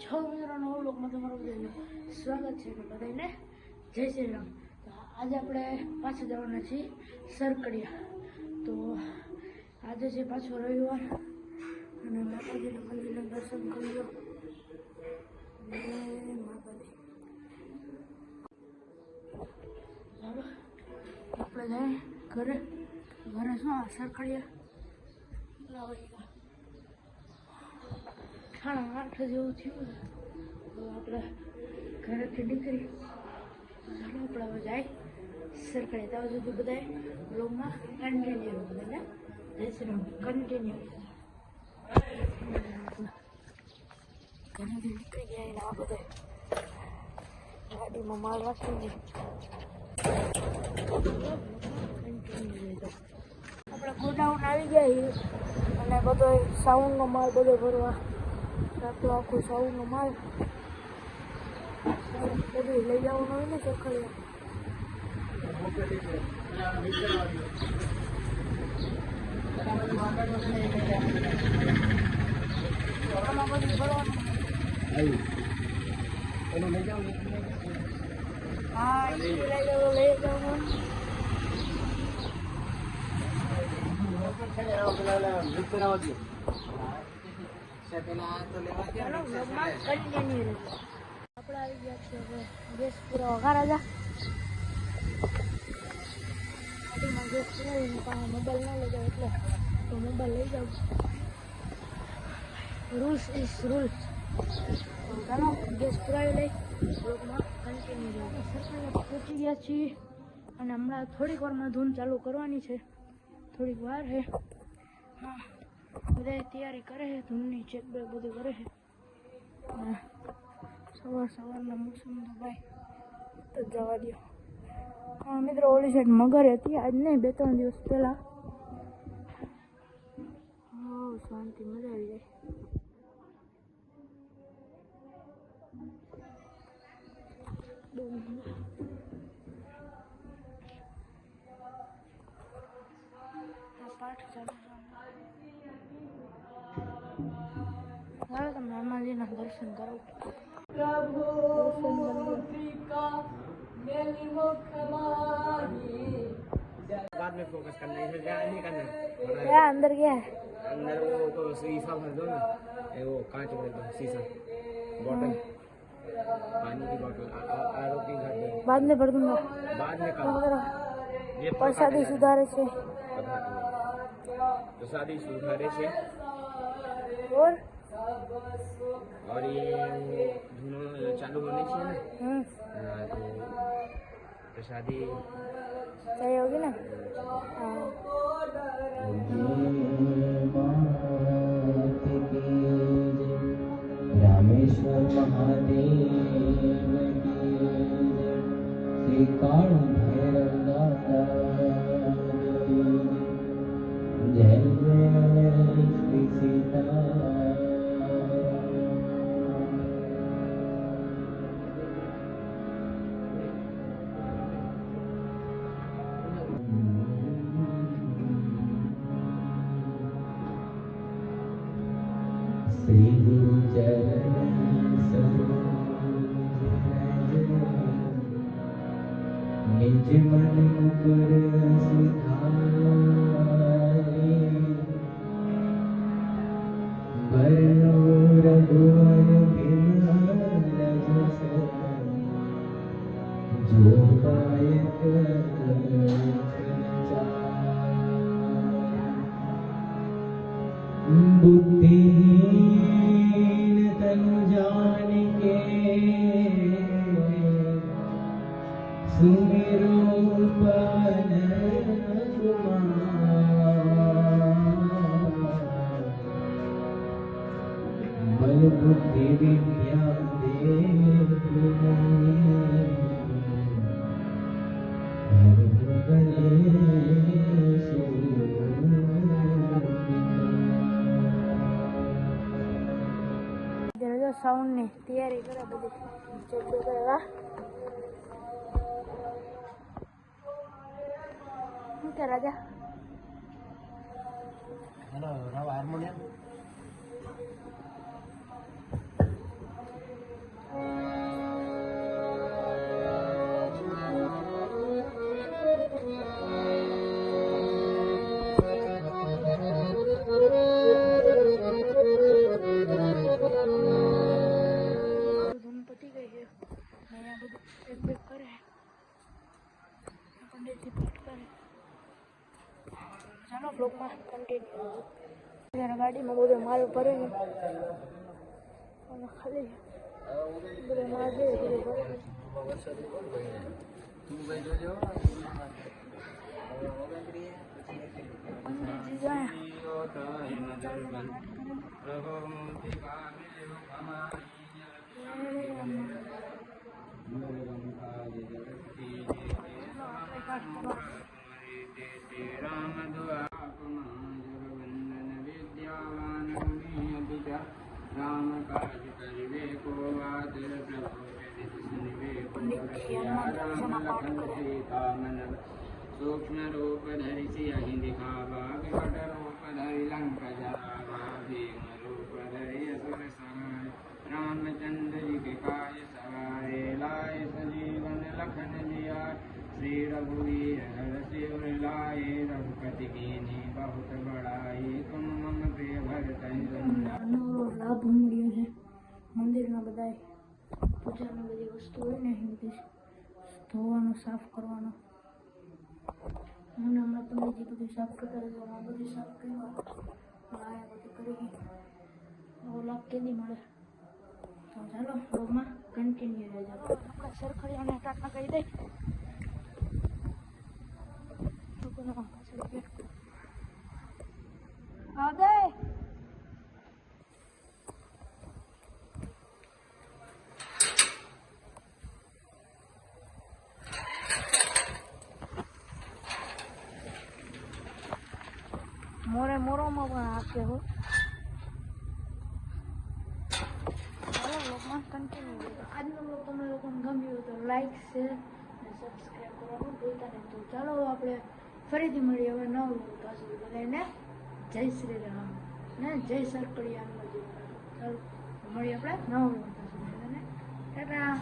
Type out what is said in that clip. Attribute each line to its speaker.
Speaker 1: છો મિત્રોનો લોકમાં તમારું બધાનું સ્વાગત છે અને બધાને જય શ્રી રામ. તો આજે આપણે પાછા જવાના છીએ સરકડિયા. તો આજે છે પાછો રવિવાર અને માતાજીના મંદિરના દર્શન કરી લો. માતાજી ચાલો આપણે જાય ઘરે શું આ સરકડિયા 8:30 જેવું થયું. તો આપણે ઘરેથી નીકળી ચાલો આપણે હવે જાય સરકડિયા. ત્યાં સુધી બધાએ બ્લોગમાં કન્ટિન્યુ બધાને જય શ્રી રામ કન્ટિન્યુ. ઘરેથી નીકળી ગયા એને આ બધા ગાડીમાં માલ રાખી દે. આપણે ગોડાઉન આવી ગયા અને બધો સાઉન્ડનો માલ બધો ભરવા આટલું આખું સાઉન્ડનો માલ બધું લઈ જવાનું હોય ને સરખડિયા. આમાં બધું ભરવાનું. હા લઈ જવાનું. આપણે આવી ગયા છીએ હવે ગેસ પૂરા વઘાર રાજા. ગાડીમાં ગેસ પુરાવીને પણ મોબાઈલ ના લઈ જાવ એટલે તો મોબાઈલ લઈ જાઉં. Rules is rules. ચાલો ગેસ પુરાવી લઈ બ્લોગમાં કન્ટિન્યુ રહે. સરકારે પહોંચી ગયા છીએ અને હમણાં થોડીક વારમાં ધૂન ચાલુ કરવાની છે. થોડીક વાર છે. હા બધા તૈયારી કરે છે ધૂનની, ચેક બેક બધું કરે છે. સવારના મોસમ તો ભાઈ તો જવા દો. હા મિત્રો ઓલી સાઈડ મગર હતી આજ નહીં 2-3 દિવસ પહેલાં. હા શાંતિ મજા આવી જાય. પાઠ ચાલુ ચાલો તમે હનુમાનજીના દર્શન કરો.
Speaker 2: बाद में फोकस करना है, इधर ध्यान नहीं करना है।
Speaker 1: क्या अंदर क्या है?
Speaker 2: अंदर वो तो शीशा भर दो ना, ये वो कांच भर दो शीशा, बॉटल पानी की बॉटल आरोपी भर दो.
Speaker 1: बाद में भर दूंगा.
Speaker 2: बाद में कब ये
Speaker 1: प्रसादी सुधारे से
Speaker 2: प्रसादी सुधारे से और ये धुनो चालू होने चाहिए ना. हाँ तो प्रसादी
Speaker 1: सही होगी ना. हाँ
Speaker 3: रामेश्वर महादेव श्री काल भैरव दाता जय जय श्री सीता. श्री गुरु चरण निज मन मुकुर सुधारे बरनो रघुवर बिमल जस जो दायक बुद्धिहीन तनु जानिके सुमिरो पवन कुमार बल बुद्धि विद्या देहु
Speaker 1: સાઉન્ડની તૈયારી કરે બધી ચેક કરવા. શું કે રાજા?
Speaker 2: हेलो रवा हारमोनियम
Speaker 1: કન્ટિન્યુ ગાડીમાં બધો માલ ભરીને અને ખાલી બધો માલ છે બધો ભરીને પંડિતજી જાય
Speaker 2: राम काज करिवे को आदर प्रभु सुनिवे को राम लखन सीता मन सूक्ष्म रूप धरि सियहि दिखावा विकट रूप धरि लंका जरावा भीम रूप धरि असुर संहार रामचंद्र जी के काय सवारे लाए सजीवन लखन जिया श्री रघुवीर हर शिव लाए रघुपति कीन्ही बहुत बड़ाई तुम मम प्रिय भरत
Speaker 1: નવો લાભ મળ્યો છે મંદિરમાં બધાય પૂજાની બધી વસ્તુ હોય ને એ બધી ધોવાનો સાફ કરવાનો મને હમણાં પંડિતજી બધું સાફ કરતા રહેવાનું બધું સાફ કર્યું આયા બધું કરી નવો લાભ કેદી મળે તો ચાલો બ્લોગમાં કન્ટિન્યુ રહેજો આપણે સરખડીયાને ટાટા કહી દઈ લોકોને પાછળ આવદે મોરે મોરોમાં પણ આપે હો ચાલો બ્લોગમાં કન્ટિન્યુ આજનો બ્લોગ તમને લોકોને ગમ્યો હોય તો લાઈક શેર અને સબસ્ક્રાઈબ કરવાનું ભૂલતા નહીં તો ચાલો આપણે ફરીથી મળીએ હવે નવો બ્લોગ પાછું બધાને જય શ્રી રામ ને જય સરકડિયા ચાલો મળીએ આપણે નવો બ્લોગ પાછું બધાને ટાટા